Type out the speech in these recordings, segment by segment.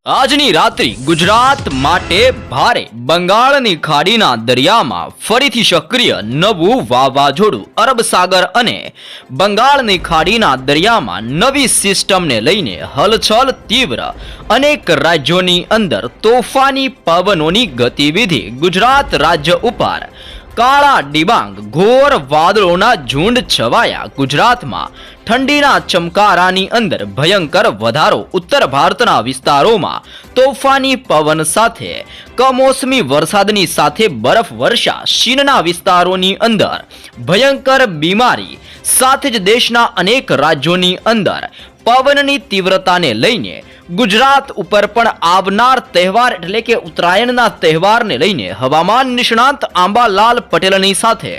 આજની રાત્રિ ગુજરાત માટે ભારે. બંગાળની ખાડીના દરિયામાં ફરીથી સક્રિય નવું વાવાઝોડું. અરબ સાગર અને બંગાળની ખાડીના દરિયામાં નવી સિસ્ટમને લઈને હલચલ તીવ્ર. અનેક રાજ્યોની અંદર તોફાની પવનોની ગતિવિધિ. ગુજરાત રાજ્ય ઉપર કાળા ડિબાંગ ઘોર વાદળોના ઝુંડ છવાયા. ગુજરાતમાં ઠંડીના ચમકારાની અંદર ભયંકર વધારો. ઉત્તર ભારતના વિસ્તારોમાં તોફાની પવન સાથે કમોસમી વરસાદની સાથે બરફ વર્ષા. ચીનના વિસ્તારોની અંદર ભયંકર બીમારી સાથે જ દેશના અનેક રાજ્યોની અંદર પવનની તીવ્રતાને લઈને ગુજરાત ઉપર પણ આવનાર તહેવાર એટલે કે ઉત્તરાયણના તહેવારને લઈને હવામાન નિષ્ણાંત આંબાલાલ પટેલની સાથે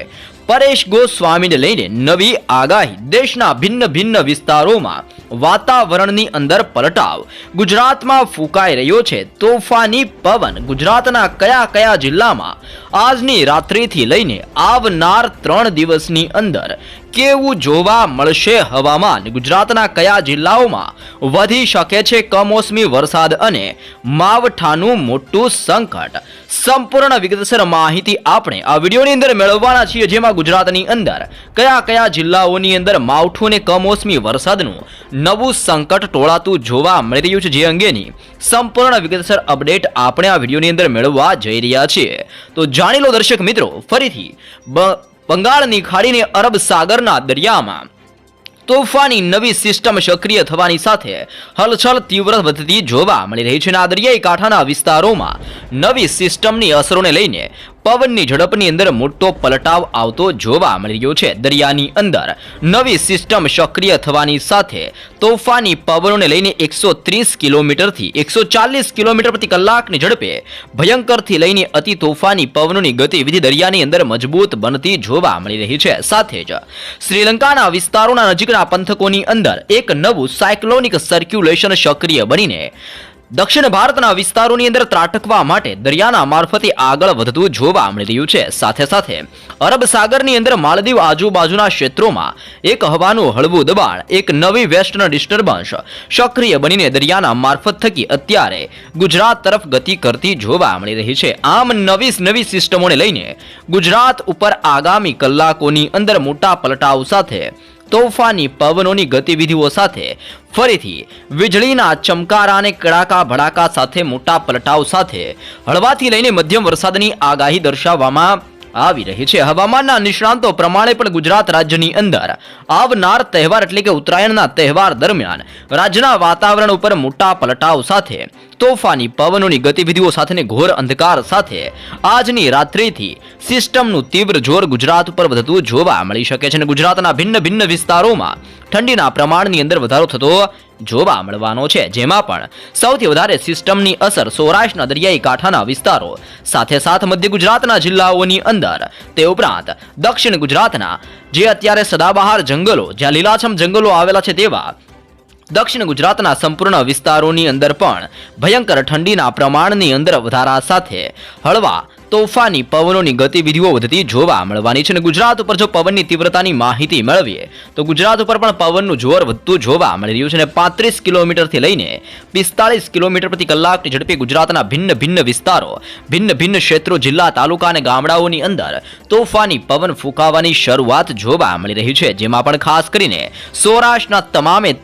પરેશ ગોસ્વામીને લઈને નવી આગાહી. દેશના ભિન્ન ભિન્ન વિસ્તારોમાં વાતાવરણની અંદર પલટાવ. ગુજરાતમાં ફૂંકાઈ રહ્યો છે તોફાની પવન. ગુજરાતના કયા કયા જિલ્લામાં આજની રાત્રિથી લઈને આવનાર 3 દિવસની અંદર કેવું જોવા મળશે હવામાન. ગુજરાતના કયા જિલ્લાઓમાં વધી શકે છે કમોસમી વરસાદ અને માવઠાનું મોટું સંકટ. સંપૂર્ણ વિગતસર માહિતી આપણે આ વિડીયોની અંદર મેળવવાના છીએ, જેમાં ગુજરાતની અંદર કયા કયા જિલ્લાઓની અંદર માવઠું અને કમોસમી વરસાદનું નવું સંકટ ટોળાતું જોવા મળી રહ્યું છે, જે અંગેની સંપૂર્ણ વિગતસર અપડેટ આપણે આ વિડીયોની અંદર મેળવવા જઈ રહ્યા છીએ. તો જાણી લો દર્શક મિત્રો, ફરીથી બંગાળની ખાડીને અરબ સાગરના દરિયામાં તોફાની નવી સિસ્ટમ સક્રિય થવાની સાથે હલચલ તીવ્ર વધતી જોવા મળી રહી છે. આ દરિયાઈ કાંઠાના વિસ્તારોમાં નવી સિસ્ટમની અસરોને લઈને પવનની ઝડપની અંદર મોટો પલટાવ આવતો જોવા મળી રહ્યો છે. દરિયાની અંદર નવી સિસ્ટમ સક્રિય થવાની સાથે તોફાની પવનોને લઈને 130 કિલોમીટરથી 140 કિલોમીટર પ્રતિ કલાકની ઝડપે ભયંકરથી લઈને અતિ તોફાની પવનોની ગતિવિધિ દરિયાની અંદર મજબૂત બનતી જોવા મળી રહી છે. સાથે જ શ્રીલંકાના વિસ્તારોના નજીકના પંથકોની અંદર એક નવું સાયક્લોનિક સર્ક્યુલેશન સક્રિય બનીને દક્ષિણ ભારતના વિસ્તારોની અંદર ત્રાટકવા માટે દરિયાના મારફતે આગળ વધતું જોવા મળી રહ્યું છે. સાથે સાથે અરબ સાગરની અંદર માલદીવ આજુબાજુના ક્ષેત્રોમાં એક હવાનું હળવું દબાણ, એક નવી વેસ્ટર્ન ડિસ્ટર્બન્સ સક્રિય બનીને દરિયાના મારફત થકી અત્યારે ગુજરાત તરફ ગતિ કરતી જોવા મળી રહી છે. આમ નવી સિસ્ટમોને લઈને ગુજરાત ઉપર આગામી કલાકોની અંદર મોટા પલટાવ સાથે તોફાની પવનોની ગતિવિધિઓ સાથે ફરીથી વીજળીના ચમકારા અને કડાકા ભડાકા સાથે મોટા પલટાવ સાથે હળવાથી લઈને મધ્યમ વરસાદની આગાહી દર્શાવવામાં આવી રહી છે. હવામાનના નિષ્ણાંતો પ્રમાણે પણ ગુજરાત રાજ્યની અંદર આવનાર તહેવાર એટલે કે ઉત્તરાયણના તહેવાર દરમિયાન રાજ્યના વાતાવરણ ઉપર મોટા પલટાવ સાથે તોફાની પવનોની ગતિવિધિઓ સાથે ઘોર અંધકાર સાથે આજની રાત્રિથી સિસ્ટમનું તીવ્ર જોર ગુજરાત ઉપર વધતું જોવા મળી શકે છે અને ગુજરાતના ભિન્ન ભિન્ન વિસ્તારોમાં ઠંડીના પ્રમાણની અંદર વધારો થતો જોવા મળવાનો છે. જેમાં પણ સૌથી વધારે સિસ્ટમની અસર સૌરાષ્ટ્રના દરિયાઈ કાંઠાના વિસ્તારો સાથે સાથ મધ્ય ગુજરાતના જિલ્લાઓની અંદર, તે ઉપરાંત દક્ષિણ ગુજરાતના જે અત્યારે સદાબહાર જંગલો, જ્યાં લીલાછમ જંગલો આવેલા છે તેવા દક્ષિણ ગુજરાતના સંપૂર્ણ વિસ્તારોની અંદર પણ ભયંકર ઠંડીના પ્રમાણની અંદર વધારા સાથે હળવા તોફાની પવનોની ગતિવિધિઓ વધતી જોવા મળવાની છે. અને ગુજરાત ઉપર જો પવનની તીવ્રતાની માહિતી મેળવીએ તો ગુજરાત ઉપર પણ પવનનું જોર વધતું જોવા મળી રહ્યું છે અને 35 કિલોમીટરથી લઈને 45 કિલોમીટર પ્રતિ કલાકની ઝડપે ગુજરાતના ભિન્ન ભિન્ન વિસ્તારો, ભિન્ન ભિન્ન ક્ષેત્રો, જિલ્લા, તાલુકા અને ગામડાઓની અંદર તોફાની પવન ફૂંકાવાની શરૂઆત જોવા મળી રહી છે. જેમાં પણ ખાસ કરીને સૌરાષ્ટ્રના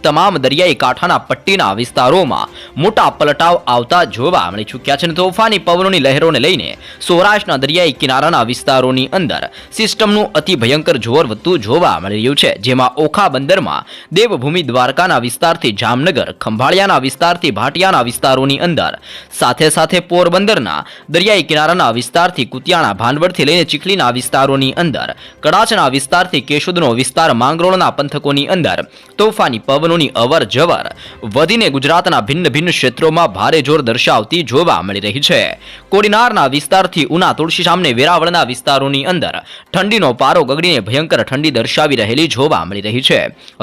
તમામ દરિયાઈ કાંઠાના પટ્ટીના વિસ્તારોમાં મોટા પલટાવ આવતા જોવા મળી ચૂક્યા છે અને તોફાની પવનોની લહેરોને લઈને સૌરાષ્ટ્રના દરિયાઈ કિનારાના વિસ્તારોની અંદર સિસ્ટમનું અતિ ભયંકર જોર વધતું જોવા મળી રહ્યું છે. જેમાં ઓખા બંદરમાં દેવભૂમિ દ્વારકાના વિસ્તારથી જામનગર, ખંભાળિયાના વિસ્તારથી ભાટિયાના વિસ્તારોની અંદર, સાથે સાથે પોરબંદરના દરિયાઈ કિનારાના વિસ્તારથી કુતિયાણા, ભાંડવડથી લઈને ચીખલીના વિસ્તારોની અંદર, કડાચના વિસ્તારથી કેશોદનો વિસ્તાર, માંગરોળના પંથકોની અંદર તોફાની પવનોની અવર જવર વધીને ગુજરાતના ભિન્ન ભિન્ન ક્ષેત્રોમાં ભારે જોર દર્શાવતી જોવા મળી રહી છે. કોડીનારના વિસ્તારથી ઉના, તુલસીશામને, વેરાવળના વિસ્તારોની અંદર ઠંડીનો પારો ગગડીને ભયંકર ઠંડી દર્શાવી રહેલી જોવા મળી રહી છે.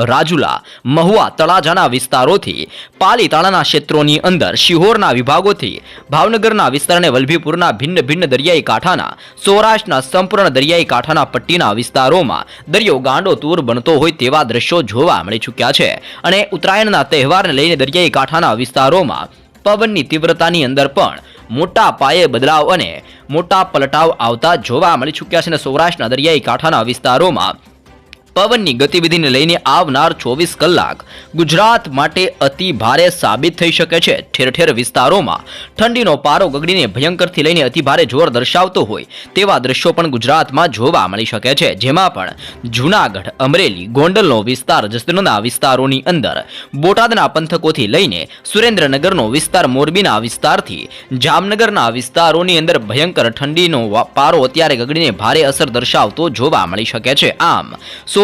રાજુલા, મહુવા, તળાજાના વિસ્તારોથી પાલીતાણાના ક્ષેત્રોની અંદર, શિહોરના વિભાગોથી ભાવનગરના વિસ્તાર અને વલભીપુરના ભિન્ન ભિન્ન દરિયાઈ કાંઠાના, સૌરાષ્ટ્રના સંપૂર્ણ દરિયાઈ કાંઠાના પટ્ટીના વિસ્તારોમાં દરિયો ગાંડો તૂર બનતો હોય તેવા દ્રશ્યો જોવા મળી ચૂક્યા છે. અને ઉત્તરાયણના તહેવારને લઈને દરિયાઈ કાંઠાના વિસ્તારોમાં પવનની તીવ્રતાની અંદર પણ મોટા પાયે બદલાવ અને મોટા પલટાવ આવતા જોવા મળી ચૂક્યા છે અને સૌરાષ્ટ્રના દરિયાઈ કાંઠાના વિસ્તારોમાં પવનની ગતિવિધિને લઈને આવનાર 24 કલાક ગુજરાત માટે અતિ ભારે સાબિત થઈ શકે છે. ઠેર ઠેર વિસ્તારોમાં ઠંડીનો પારો ગગડીને ભયંકરથી લઈને અતિ ભારે જોર દર્શાવતો હોય તેવા દ્રશ્યો પણ ગુજરાતમાં જોવા મળી શકે છે. જેમાં પણ જૂનાગઢ, અમરેલી, ગોંડલનો વિસ્તાર, જસદણના વિસ્તારોની અંદર, બોટાદના પંથકોથી લઈને સુરેન્દ્રનગરનો વિસ્તાર, મોરબીના વિસ્તારથી જામનગરના વિસ્તારોની અંદર ભયંકર ઠંડીનો પારો અત્યારે ગગડીને ભારે અસર દર્શાવતો જોવા મળી શકે છે. આમ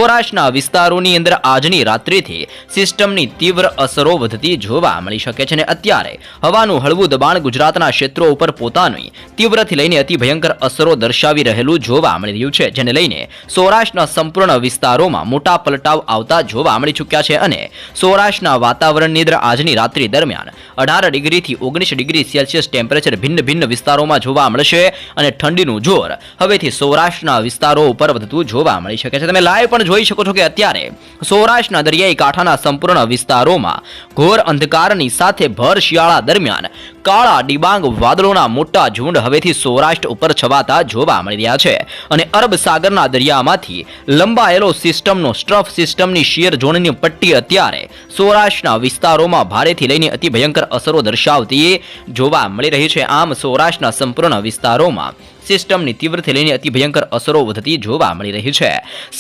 સૌરાષ્ટ્રના વિસ્તારોની અંદર આજની રાત્રિથી સિસ્ટમની તીવ્ર અસરો વધતી જોવા મળી શકે છે અને અત્યારે હવાનું હળવું દબાણ ગુજરાતના ક્ષેત્રો ઉપર પોતાની તીવ્રથી લઈને અતિ ભયંકર અસરો દર્શાવી રહેલું જોવા મળી રહ્યું છે, જેને લઈને સૌરાષ્ટ્રના સંપૂર્ણ વિસ્તારોમાં મોટા પલટાવ આવતા જોવા મળી ચૂક્યા છે અને સૌરાષ્ટ્રના વાતાવરણની અંદર આજની રાત્રિ દરમિયાન 18 ડિગ્રીથી 19 ડિગ્રી સેલ્સિયસ ટેમ્પરેચર ભિન્ન ભિન્ન વિસ્તારોમાં જોવા મળશે અને ઠંડીનું જોર હવેથી સૌરાષ્ટ્રના વિસ્તારો ઉપર વધતું જોવા મળી શકે છે. તમે લાઈવ પણ જોઈ શકો છો કે અત્યારે સૌરાષ્ટ્રના દરિયાઈ કાંઠાના સંપૂર્ણ વિસ્તારોમાં ઘોર અંધકારની સાથે ભર શિયાળા દરમિયાન કાળા ડિબાંગ વાદળોના મોટા ઝુંડ હવેથી સૌરાષ્ટ્ર ઉપર છવાતા જોવા મળી રહ્યા છે અને અરબ સાગરના દરિયામાંથી લંબાયેલો સિસ્ટમનો સ્ટ્રફ સિસ્ટમની શિયર ઝોનની પટ્ટી અત્યારે સૌરાષ્ટ્રના વિસ્તારોમાં ભારેથી લઈને અતિ ભયંકર અસરો દર્શાવતી જોવા મળી રહી છે. આમ સૌરાષ્ટ્રના સંપૂર્ણ વિસ્તારોમાં સિસ્ટમની તીવ્રથી લઈને અતિ ભયંકર અસરો વધતી જોવા મળી રહી છે.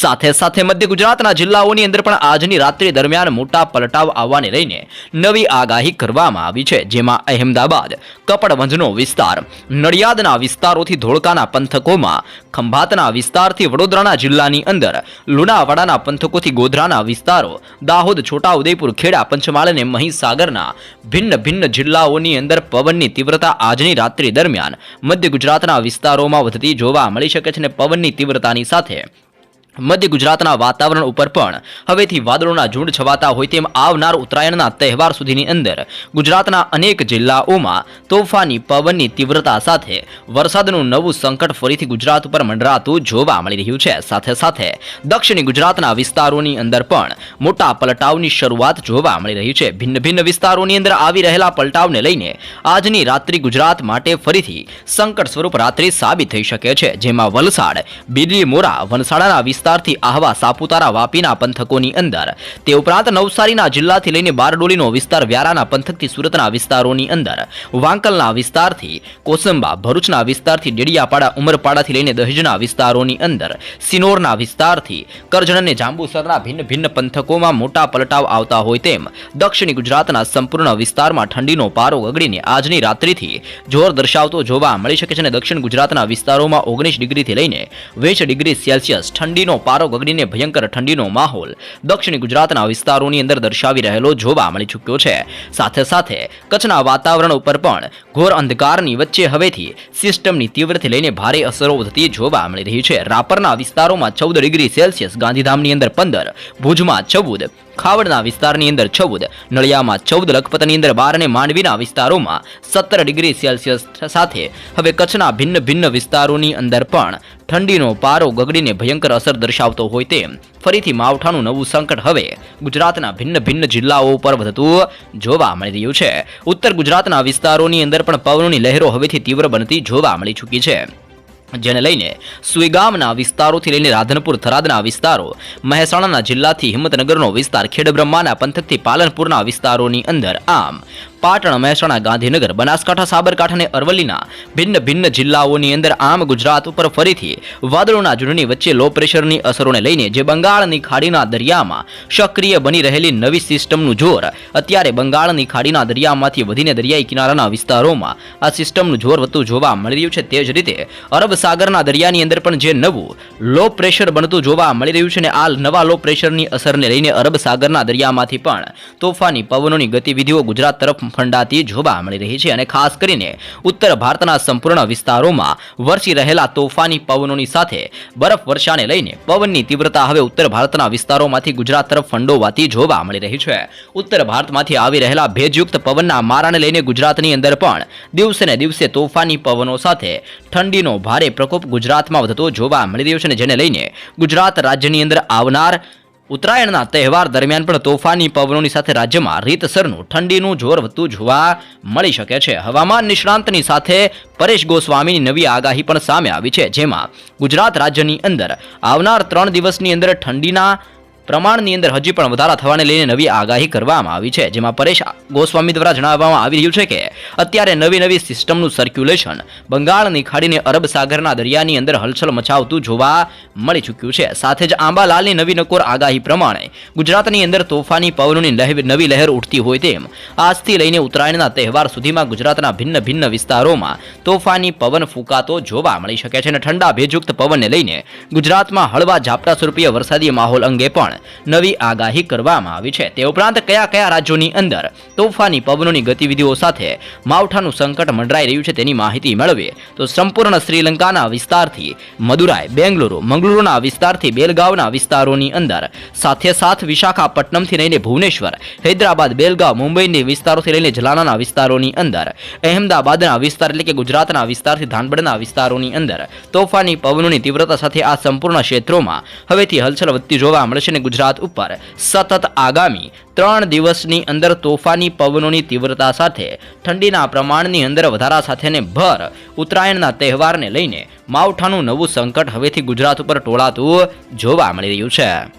સાથે સાથે મધ્ય ગુજરાતના જિલ્લાઓની અંદર પણ આજની રાત્રિ દરમિયાન મોટા પલટાવ આવવાને લઈને નવી આગાહી કરવામાં આવી છે. જેમાં અહેમદાબાદ, કપડવંજનો વિસ્તાર, નડિયાદના વિસ્તારોથી ધોળકાના પંથકોમાં, ખંભાતના વિસ્તારથી વડોદરાના જિલ્લાની અંદર, લુણાવાડાના પંથકોથી ગોધરાના વિસ્તારો, દાહોદ, છોટાઉદેપુર, ખેડા, પંચમહાલ અને મહીસાગરના ભિન્ન ભિન્ન જિલ્લાઓની અંદર પવનની તીવ્રતા આજની રાત્રિ દરમિયાન મધ્ય ગુજરાતના વિસ્તારોમાં વધતી જોવા મળી શકે છે અને પવનની તીવ્રતાની સાથે મધ્ય ગુજરાતના વાતાવરણ ઉપર પણ હવેથી વાદળોના ઝુંડ છવાતા હોય તેમ આવનાર ઉત્તરાયણના તહેવાર સુધીની અંદર ગુજરાતના અનેક જિલ્લાઓમાં તોફાની પવનની તીવ્રતા સાથે વરસાદનું નવું સંકટ ફરીથી ગુજરાત ઉપર મંડરાતું જોવા મળી રહ્યું છે. સાથે સાથે દક્ષિણી ગુજરાતના વિસ્તારોની અંદર પણ મોટા પલટાવની શરૂઆત જોવા મળી રહી છે. ભિન્ન ભિન્ન વિસ્તારોની અંદર આવી રહેલા પલટાવને લઈને આજની રાત્રિ ગુજરાત માટે ફરીથી સંકટ સ્વરૂપ રાત્રિ સાબિત થઈ શકે છે. જેમાં વલસાડ, બીલીમોરા, વલસાડના વિસ્તારથી આહવા, સાપુતારા, વાપીના પંથકોની અંદર, તે ઉપરાંત નવસારીના જિલ્લાથી લઈને બારડોલીનો વિસ્તાર, વ્યારાના પંથકથી સુરતના વિસ્તારોની અંદર, વાંકલના વિસ્તારથી કોસંબા, ભરૂચના વિસ્તારથી ડેડિયાપાડા, ઉમરપાડાથી લઈને દહેજના વિસ્તારોની અંદર, સિનોરના વિસ્તારથી કરજણ અને જાંબુસરના ભિન્ન ભિન્ન પંથકોમાં મોટા પલટાવ આવતા હોય તેમ દક્ષિણી ગુજરાતના સંપૂર્ણ વિસ્તારમાં ઠંડીનો પારો ગગડીને આજની રાત્રિથી જોર દર્શાવતો જોવા મળી શકે છે અને દક્ષિણ ગુજરાતના વિસ્તારોમાં 19 ડિગ્રીથી લઈને 20 ડિગ્રી સેલ્સિયસ ઠંડીનો પારો ગગડીને ભયંકર ઠંડીનો માહોલ દક્ષિણ ગુજરાતના વિસ્તારોની અંદર દર્શાવી રહેલો જોવા મળી ચૂક્યો છે. સાથે સાથે કચ્છના વાતાવરણ ઉપર પણ ઘોર અંધકારની વચ્ચે હવેથી સિસ્ટમની તીવ્રથી લઈને ભારે અસરો વધતી જોવા મળી રહી છે. રાપરના વિસ્તારોમાં 14 ડિગ્રી સેલ્સિયસ, ગાંધીધામની અંદર 15, ભુજમાં 14, ખાવડના વિસ્તારની અંદર 14, નળિયામાં 14, લખપતની અંદર 12 અને માંડવીના વિસ્તારોમાં 17 ડિગ્રી સેલ્સિયસ સાથે હવે કચ્છના ભિન્ન ભિન્ન વિસ્તારોની અંદર પણ ઠંડીનો પારો ગગડીને ભયંકર અસર દર્શાવતો હોય તેમ ફરીથી માવઠાનું નવું સંકટ હવે ગુજરાતના ભિન્ન ભિન્ન જિલ્લાઓ ઉપર વધતું જોવા મળી રહ્યું છે. ઉત્તર ગુજરાતના વિસ્તારોની અંદર પણ પવનોની લહેરો હવેથી તીવ્ર બનતી જોવા મળી ચૂકી છે. જેને લઈને સુઈગામના વિસ્તારોથી લઈને રાધનપુર, થરાદના વિસ્તારો, મહેસાણાના જિલ્લાથી હિંમતનગરનો વિસ્તાર, ખેડબ્રહ્માના પંથકથી પાલનપુરના વિસ્તારોની અંદર, આમ પાટણ, મહેસાણા, ગાંધીનગર, બનાસકાંઠા, સાબરકાંઠા અને અરવલ્લીના ભિન્ન ભિન્ન જિલ્લાઓની અંદર આમ ગુજરાત ઉપર ફરીથી વાદળોના ઝુંડની વચ્ચે લો પ્રેશરની અસરોને લઈને જે બંગાળની ખાડીના દરિયામાં સક્રિય બની રહેલી નવી સિસ્ટમનું જોર અત્યારે બંગાળની ખાડીના દરિયામાંથી વધીને દરિયાઈ કિનારાના વિસ્તારોમાં આ સિસ્ટમનું જોર વધતું જોવા મળી રહ્યું છે. તે જ રીતે અરબ સાગરના દરિયાની અંદર પણ જે નવું લો પ્રેશર બનતું જોવા મળી રહ્યું છે ને આ નવા લો પ્રેશરની અસરને લઈને અરબ સાગરના દરિયામાંથી પણ તોફાની પવનોની ગતિવિધિઓ ગુજરાત તરફ ફંડાતી જોવા મળી રહી છે અને ખાસ કરીને ઉત્તર ભારતના સંપૂર્ણ વિસ્તારોમાં વરસી રહેલા તોફાની પવનોની સાથે બરફ વર્ષાને લઈને પવનની તીવ્રતા હવે ઉત્તર ભારતના વિસ્તારોમાંથી ગુજરાત તરફ ફંડોવાતી જોવા મળી રહી છે. ઉત્તર ભારતમાંથી આવી રહેલા ભેજયુક્ત પવનના મારાને લઈને ગુજરાતની અંદર પણ દિવસે ને દિવસે તોફાની પવનો સાથે ઠંડીનો ભારે પ્રકોપ ગુજરાતમાં વધતો જોવા મળી રહ્યો છે અને જેને લઈને ગુજરાત રાજ્યની અંદર આવનાર ઉત્તરાયણના તહેવાર દરમિયાન પણ તોફાની પવનોની સાથે રાજ્યમાં રીતસરનું ઠંડીનું જોર વધતું જોવા મળી શકે છે. હવામાન નિષ્ણાંતની સાથે પરેશ ગોસ્વામીની નવી આગાહી પણ સામે આવી છે, જેમાં ગુજરાત રાજ્યની અંદર આવનાર 3 દિવસની અંદર ઠંડીના પ્રમાણની અંદર હજી પણ વધારા થવાને લઈને નવી આગાહી કરવામાં આવી છે, જેમાં પરેશ ગોસ્વામી દ્વારા જણાવવામાં આવી રહ્યું છે કે અત્યારે નવી સિસ્ટમનું સર્ક્યુલેશન બંગાળની ખાડીને અરબ સાગરના દરિયાની અંદર હલચલ મચાવતું જોવા મળી ચૂક્યું છે. સાથે જ આંબાલાલની નવી નકોર આગાહી પ્રમાણે ગુજરાતની અંદર તોફાની પવનોની નવી લહેર ઉઠતી હોય તેમ આજથી લઈને ઉત્તરાયણના તહેવાર સુધીમાં ગુજરાતના ભિન્ન વિસ્તારોમાં તોફાની પવન ફૂંકાતો જોવા મળી શકે છે અને ઠંડા ભેજયુક્ત પવનને લઈને ગુજરાતમાં હળવા ઝાપટા સ્વરૂપીય વરસાદી માહોલ અંગે પણ નવી આગાહી કરવામાં આવી છે. તે ઉપરાંત કયા રાજ્યોની અંદર તોફાની પવનોની ગતિવિધિઓ સાથે માવઠાનું સંકટ મંડરાઈ રહ્યું છે તેની માહિતી મેળવીએ તો સંપૂર્ણ શ્રીલંકાના વિસ્તારથી મદુરાઈ, બેંગલુરુ, મંગલુરુના વિસ્તારથી બેલગાવના વિસ્તારોની અંદર સાથે વિશાખાપટ્ટનમથી લઈને ભુવનેશ્વર, હૈદરાબાદ, બેલગાવ, મુંબઈની વિસ્તારોથી લઈને જલાનાના વિસ્તારોની અંદર, અહેમદાબાદના વિસ્તાર એટલે કે ગુજરાતના વિસ્તારથી ધાનબડના વિસ્તારોની અંદર તોફાની પવનોની તીવ્રતા સાથે આ સંપૂર્ણ ક્ષેત્રોમાં હવેથી હલચલ વધતી જોવા મળશે. ગુજરાત ઉપર સતત આગામી 3 દિવસની અંદર તોફાની પવનોની તીવ્રતા સાથે ઠંડીના પ્રમાણની અંદર વધારા સાથેને ભર ઉત્તરાયણના તહેવારને લઈને માવઠાનું નવું સંકટ હવેથી ગુજરાત ઉપર ટોળાતું જોવા મળી રહ્યું છે.